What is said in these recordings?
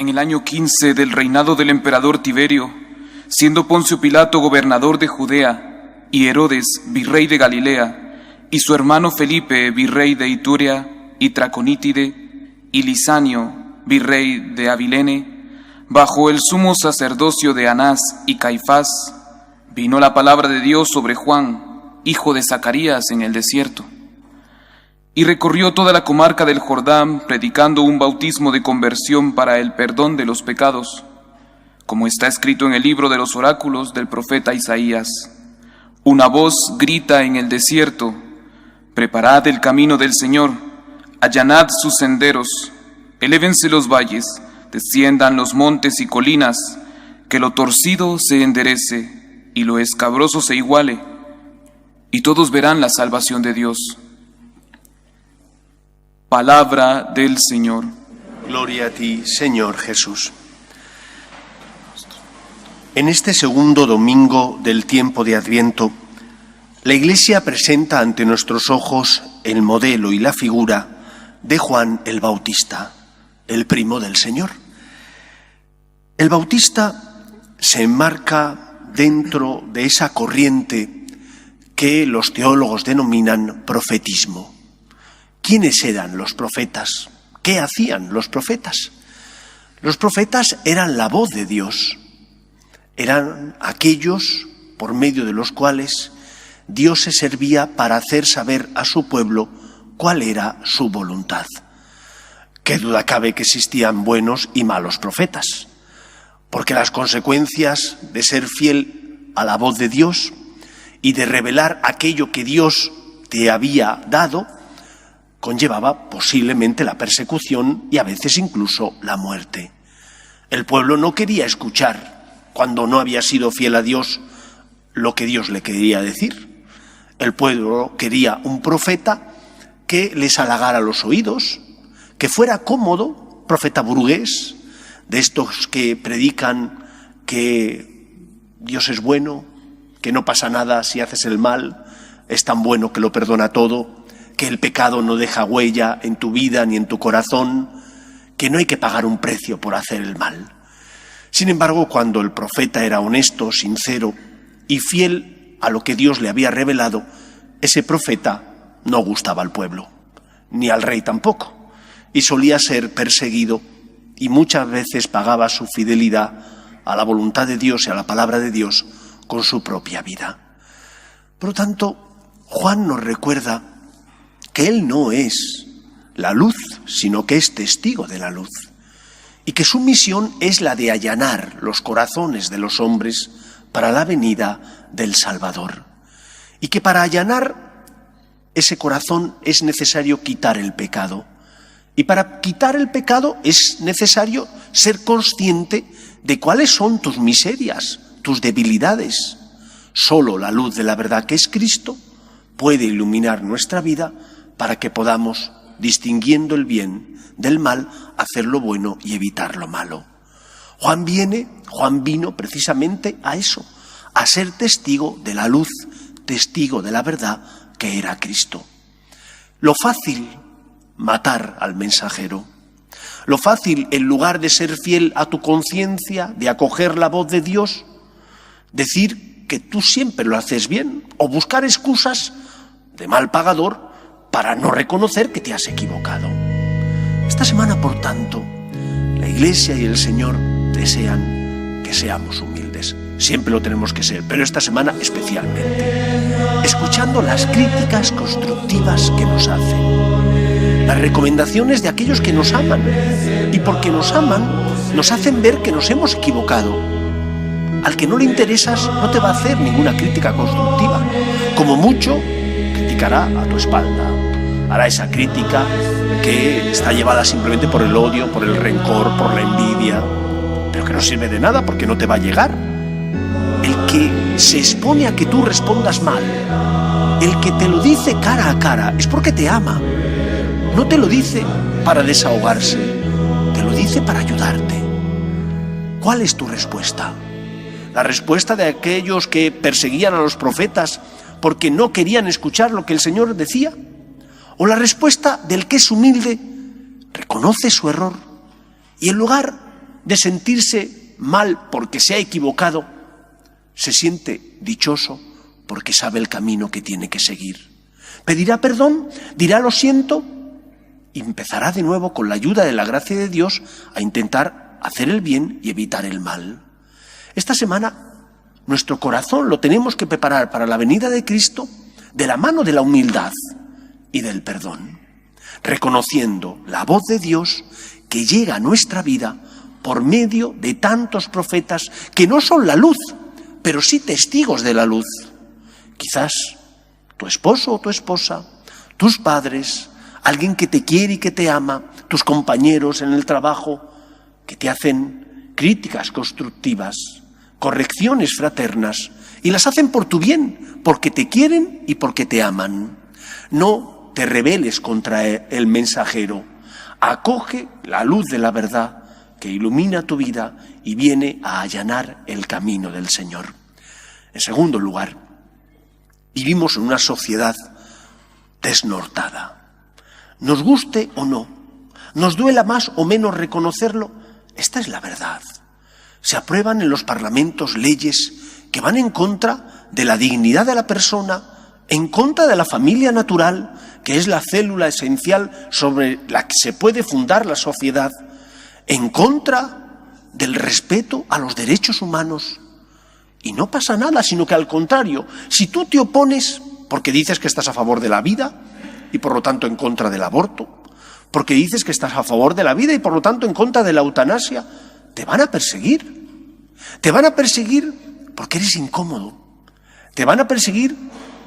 En el año 15 del reinado del emperador Tiberio, siendo Poncio Pilato gobernador de Judea, y Herodes virrey de Galilea, y su hermano Felipe virrey de Iturea y Traconítide, y Lisanio virrey de Abilene, bajo el sumo sacerdocio de Anás y Caifás, vino la palabra de Dios sobre Juan, hijo de Zacarías, en el desierto. Y recorrió toda la comarca del Jordán, predicando un bautismo de conversión para el perdón de los pecados, como está escrito en el libro de los oráculos del profeta Isaías. Una voz grita en el desierto: preparad el camino del Señor, allanad sus senderos, elévense los valles, desciendan los montes y colinas, que lo torcido se enderece y lo escabroso se iguale, y todos verán la salvación de Dios. Palabra del Señor. Gloria a ti, Señor Jesús. En este segundo domingo del tiempo de Adviento, la Iglesia presenta ante nuestros ojos el modelo y la figura de Juan el Bautista, el primo del Señor. El Bautista se enmarca dentro de esa corriente que los teólogos denominan profetismo. ¿Quiénes eran los profetas? ¿Qué hacían los profetas? Los profetas eran la voz de Dios. Eran aquellos por medio de los cuales Dios se servía para hacer saber a su pueblo cuál era su voluntad. Qué duda cabe que existían buenos y malos profetas, porque las consecuencias de ser fiel a la voz de Dios y de revelar aquello que Dios te había dado conllevaba posiblemente la persecución y a veces incluso la muerte. El pueblo no quería escuchar, cuando no había sido fiel a Dios, lo que Dios le quería decir. El pueblo quería un profeta que les halagara los oídos, que fuera cómodo, profeta burgués, de estos que predican que Dios es bueno, que no pasa nada si haces el mal, es tan bueno que lo perdona todo, que el pecado no deja huella en tu vida ni en tu corazón, que no hay que pagar un precio por hacer el mal. Sin embargo, cuando el profeta era honesto, sincero y fiel a lo que Dios le había revelado, ese profeta no gustaba al pueblo, ni al rey tampoco, y solía ser perseguido y muchas veces pagaba su fidelidad a la voluntad de Dios y a la palabra de Dios con su propia vida. Por lo tanto, Juan nos recuerda que él no es la luz, sino que es testigo de la luz, y que su misión es la de allanar los corazones de los hombres para la venida del Salvador, y que para allanar ese corazón es necesario quitar el pecado, y para quitar el pecado es necesario ser consciente de cuáles son tus miserias, tus debilidades. Solo la luz de la verdad, que es Cristo, puede iluminar nuestra vida para que podamos, distinguiendo el bien del mal, hacer lo bueno y evitar lo malo. Juan vino precisamente a eso, a ser testigo de la luz, testigo de la verdad que era Cristo. Lo fácil, matar al mensajero. Lo fácil, en lugar de ser fiel a tu conciencia, de acoger la voz de Dios, decir que tú siempre lo haces bien, o buscar excusas de mal pagador para no reconocer que te has equivocado. Esta semana, por tanto, la Iglesia y el Señor desean que seamos humildes. Siempre lo tenemos que ser, pero esta semana especialmente. Escuchando las críticas constructivas que nos hacen, las recomendaciones de aquellos que nos aman, y porque nos aman, nos hacen ver que nos hemos equivocado. Al que no le interesas no te va a hacer ninguna crítica constructiva. Como mucho, criticará a tu espalda. Hará esa crítica que está llevada simplemente por el odio, por el rencor, por la envidia, pero que no sirve de nada porque no te va a llegar. El que se expone a que tú respondas mal, el que te lo dice cara a cara, es porque te ama. No te lo dice para desahogarse, te lo dice para ayudarte. ¿Cuál es tu respuesta? ¿La respuesta de aquellos que perseguían a los profetas porque no querían escuchar lo que el Señor decía? ¿O la respuesta del que es humilde, reconoce su error y en lugar de sentirse mal porque se ha equivocado, se siente dichoso porque sabe el camino que tiene que seguir. Pedirá perdón, dirá lo siento y empezará de nuevo con la ayuda de la gracia de Dios a intentar hacer el bien y evitar el mal. Esta semana nuestro corazón lo tenemos que preparar para la venida de Cristo de la mano de la humildad y del perdón, reconociendo la voz de Dios que llega a nuestra vida por medio de tantos profetas que no son la luz, pero sí testigos de la luz. Quizás tu esposo o tu esposa, tus padres, alguien que te quiere y que te ama, tus compañeros en el trabajo, que te hacen críticas constructivas, correcciones fraternas, y las hacen por tu bien, porque te quieren y porque te aman. No te rebeles contra el mensajero. Acoge la luz de la verdad que ilumina tu vida y viene a allanar el camino del Señor. En segundo lugar, vivimos en una sociedad desnortada. Nos guste o no, nos duela más o menos reconocerlo, esta es la verdad. Se aprueban en los parlamentos leyes que van en contra de la dignidad de la persona, en contra de la familia natural, que es la célula esencial sobre la que se puede fundar la sociedad, en contra del respeto a los derechos humanos. Y no pasa nada, sino que al contrario, si tú te opones porque dices que estás a favor de la vida y por lo tanto en contra del aborto, porque dices que estás a favor de la vida y por lo tanto en contra de la eutanasia, te van a perseguir. Te van a perseguir porque eres incómodo. Te van a perseguir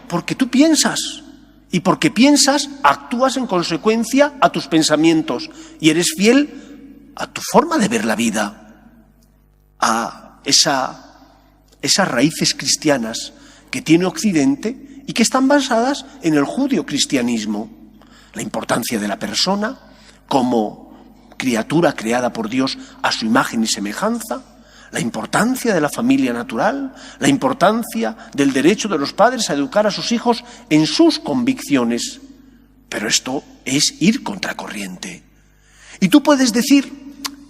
porque tú piensas. Y porque piensas, actúas en consecuencia a tus pensamientos y eres fiel a tu forma de ver la vida, a esas raíces cristianas que tiene Occidente y que están basadas en el judio-cristianismo. La importancia de la persona como criatura creada por Dios a su imagen y semejanza, la importancia de la familia natural, la importancia del derecho de los padres a educar a sus hijos en sus convicciones. Pero esto es ir contracorriente. Y tú puedes decir,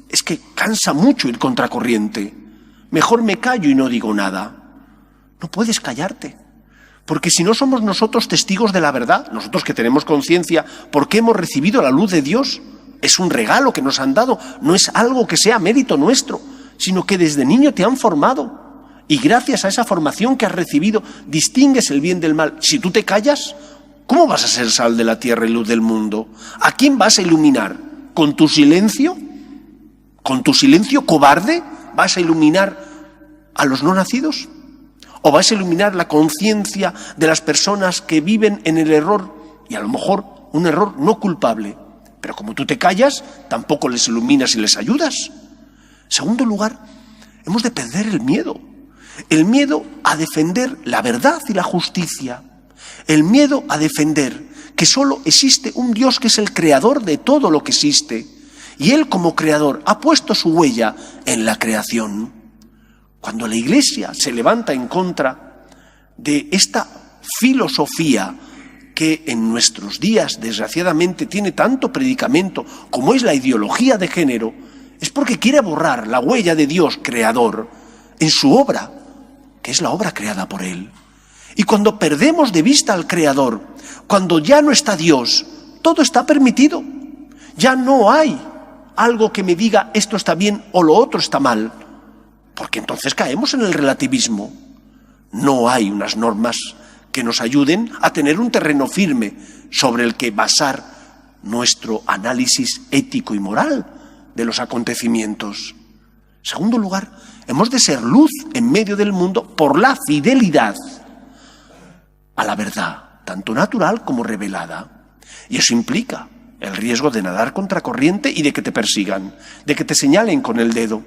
es que cansa mucho ir contracorriente, mejor me callo y no digo nada. No puedes callarte, porque si no somos nosotros testigos de la verdad, nosotros que tenemos conciencia porque hemos recibido la luz de Dios, es un regalo que nos han dado, no es algo que sea mérito nuestro, sino que desde niño te han formado y gracias a esa formación que has recibido distingues el bien del mal. Si tú te callas, ¿cómo vas a ser sal de la tierra y luz del mundo? ¿A quién vas a iluminar? ¿Con tu silencio? ¿Con tu silencio cobarde vas a iluminar a los no nacidos? ¿O vas a iluminar la conciencia de las personas que viven en el error y a lo mejor un error no culpable? Pero como tú te callas, tampoco les iluminas y les ayudas. En segundo lugar, hemos de perder el miedo a defender la verdad y la justicia, el miedo a defender que solo existe un Dios que es el creador de todo lo que existe, y Él como creador ha puesto su huella en la creación. Cuando la Iglesia se levanta en contra de esta filosofía que en nuestros días desgraciadamente tiene tanto predicamento como es la ideología de género, es porque quiere borrar la huella de Dios creador en su obra, que es la obra creada por Él. Y cuando perdemos de vista al Creador, cuando ya no está Dios, todo está permitido. Ya no hay algo que me diga esto está bien o lo otro está mal, porque entonces caemos en el relativismo. No hay unas normas que nos ayuden a tener un terreno firme sobre el que basar nuestro análisis ético y moral de los acontecimientos. En segundo lugar, hemos de ser luz en medio del mundo por la fidelidad a la verdad, tanto natural como revelada. Y eso implica el riesgo de nadar contracorriente y de que te persigan, de que te señalen con el dedo.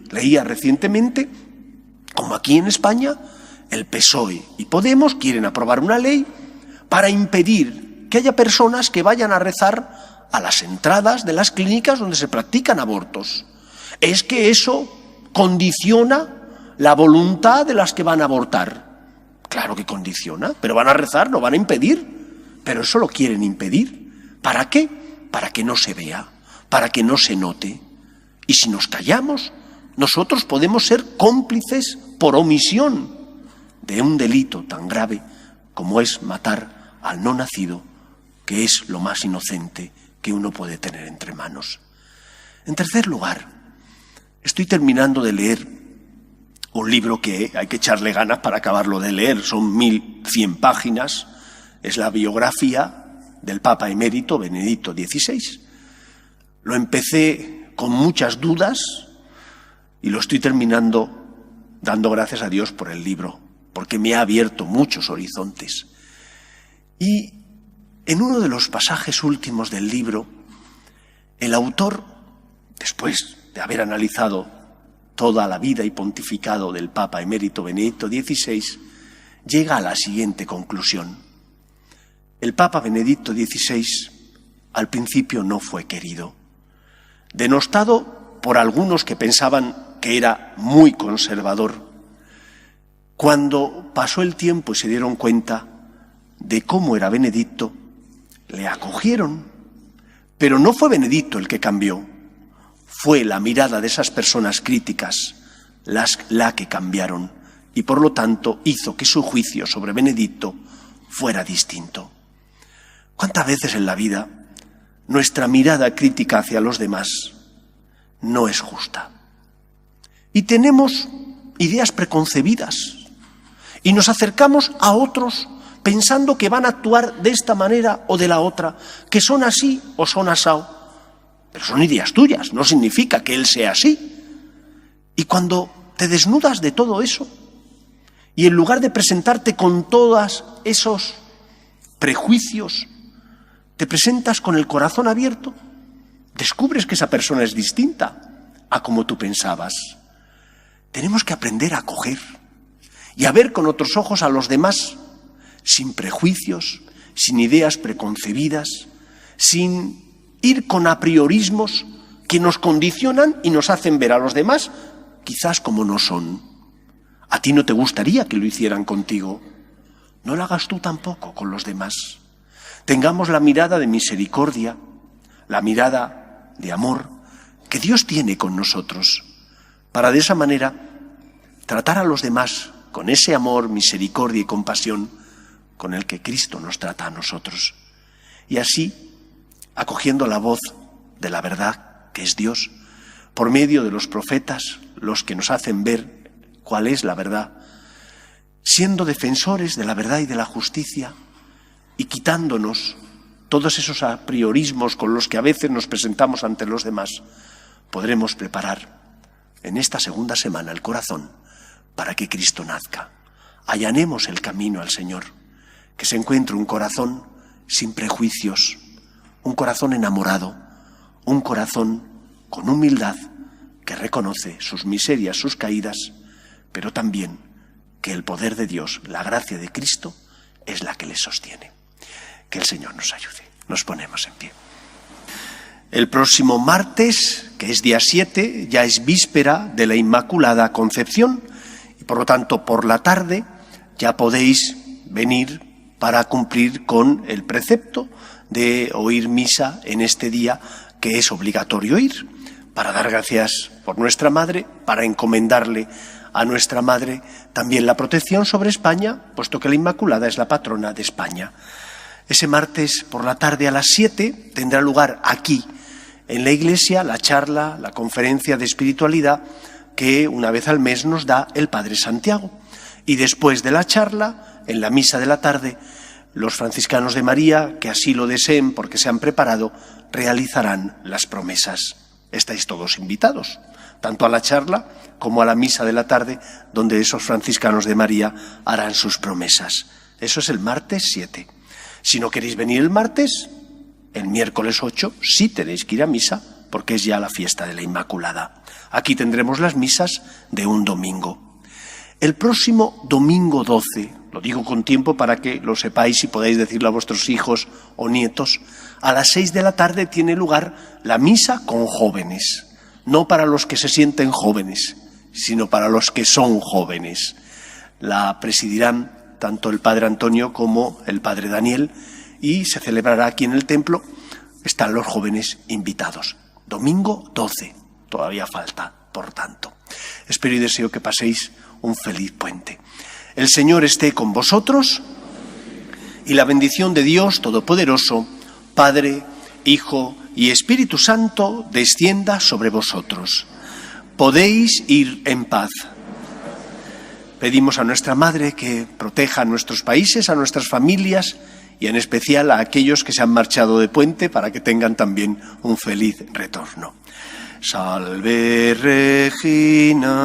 Leía recientemente como aquí en España el PSOE y Podemos quieren aprobar una ley para impedir que haya personas que vayan a rezar a las entradas de las clínicas donde se practican abortos. Es que eso condiciona la voluntad de las que van a abortar. Claro que condiciona, pero van a rezar, no van a impedir. Pero eso lo quieren impedir. ¿Para qué? Para que no se vea, para que no se note. Y si nos callamos, nosotros podemos ser cómplices por omisión de un delito tan grave como es matar al no nacido, que es lo más inocente que uno puede tener entre manos. En tercer lugar, estoy terminando de leer un libro que hay que echarle ganas para acabarlo de leer. Son 1100 páginas. Es la biografía del Papa emérito Benedicto XVI. Lo empecé con muchas dudas y lo estoy terminando dando gracias a Dios por el libro, porque me ha abierto muchos horizontes. Y en uno de los pasajes últimos del libro, el autor, después de haber analizado toda la vida y pontificado del Papa emérito Benedicto XVI, llega a la siguiente conclusión. El Papa Benedicto XVI al principio no fue querido, denostado por algunos que pensaban que era muy conservador. Cuando pasó el tiempo y se dieron cuenta de cómo era Benedicto, le acogieron, pero no fue Benedicto el que cambió, fue la mirada de esas personas críticas la que cambiaron y por lo tanto hizo que su juicio sobre Benedicto fuera distinto. ¿Cuántas veces en la vida nuestra mirada crítica hacia los demás no es justa? Y tenemos ideas preconcebidas y nos acercamos a otros pensando que van a actuar de esta manera o de la otra, que son así o son asao. Pero son ideas tuyas, no significa que él sea así. Y cuando te desnudas de todo eso, y en lugar de presentarte con todos esos prejuicios, te presentas con el corazón abierto, descubres que esa persona es distinta a como tú pensabas. Tenemos que aprender a acoger y a ver con otros ojos a los demás, sin prejuicios, sin ideas preconcebidas, sin ir con apriorismos que nos condicionan y nos hacen ver a los demás quizás como no son. A ti no te gustaría que lo hicieran contigo. No lo hagas tú tampoco con los demás. Tengamos la mirada de misericordia, la mirada de amor que Dios tiene con nosotros, para de esa manera tratar a los demás con ese amor, misericordia y compasión con el que Cristo nos trata a nosotros. Y así, acogiendo la voz de la verdad, que es Dios, por medio de los profetas, los que nos hacen ver cuál es la verdad, siendo defensores de la verdad y de la justicia y quitándonos todos esos apriorismos con los que a veces nos presentamos ante los demás, podremos preparar en esta segunda semana el corazón para que Cristo nazca. Allanemos el camino al Señor, que se encuentre un corazón sin prejuicios, un corazón enamorado, un corazón con humildad que reconoce sus miserias, sus caídas, pero también que el poder de Dios, la gracia de Cristo, es la que le sostiene. Que el Señor nos ayude. Nos ponemos en pie. El próximo martes, que es día 7, ya es víspera de la Inmaculada Concepción y por lo tanto por la tarde ya podéis venir para cumplir con el precepto de oír misa en este día que es obligatorio ir, para dar gracias por nuestra Madre, para encomendarle a nuestra Madre también la protección sobre España, puesto que la Inmaculada es la patrona de España. Ese martes por la tarde a las 7 tendrá lugar aquí, en la iglesia, la charla, la conferencia de espiritualidad que una vez al mes nos da el Padre Santiago. Y después de la charla, en la misa de la tarde, los franciscanos de María, que así lo deseen porque se han preparado, realizarán las promesas. Estáis todos invitados, tanto a la charla como a la misa de la tarde, donde esos franciscanos de María harán sus promesas. Eso es el martes 7. Si no queréis venir el martes, el miércoles 8 sí tenéis que ir a misa, porque es ya la fiesta de la Inmaculada. Aquí tendremos las misas de un domingo. El próximo domingo 12, lo digo con tiempo para que lo sepáis y podáis decirlo a vuestros hijos o nietos, a las 6 de la tarde tiene lugar la misa con jóvenes. No para los que se sienten jóvenes, sino para los que son jóvenes. La presidirán tanto el Padre Antonio como el Padre Daniel y se celebrará aquí en el templo. Están los jóvenes invitados. Domingo 12. todavía falta, por tanto. Espero y deseo que paséis un feliz puente. El Señor esté con vosotros y la bendición de Dios Todopoderoso, Padre, Hijo y Espíritu Santo, descienda sobre vosotros. Podéis ir en paz. Pedimos a nuestra Madre que proteja a nuestros países, a nuestras familias y en especial a aquellos que se han marchado de puente para que tengan también un feliz retorno. Salve Regina,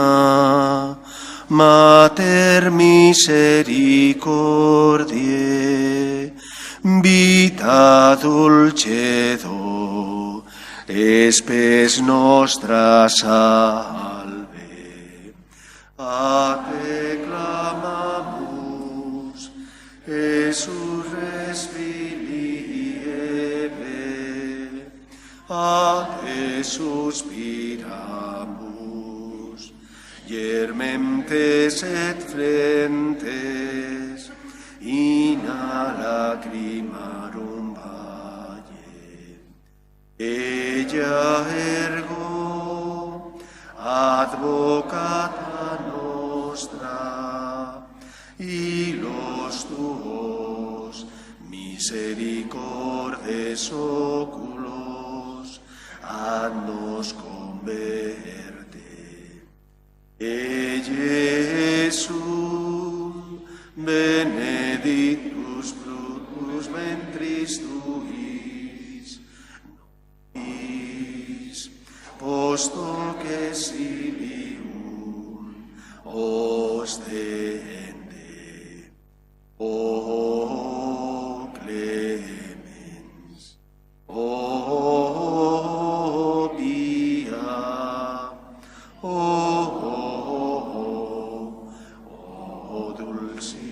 Mater misericordiae, vita dulcedo, spes nostra salve. A te clamamus, Jesús respiriebe, a te suspiramus, yermentes et flentes, in lacrimarum valle. Ella ergo advocata nostra, y los tuos misericordes oculos haznos converte. Jesús, benedictus fructus ventris tuis, nobis post hoc exilium ostende. O clemens, o pia, o dulcis.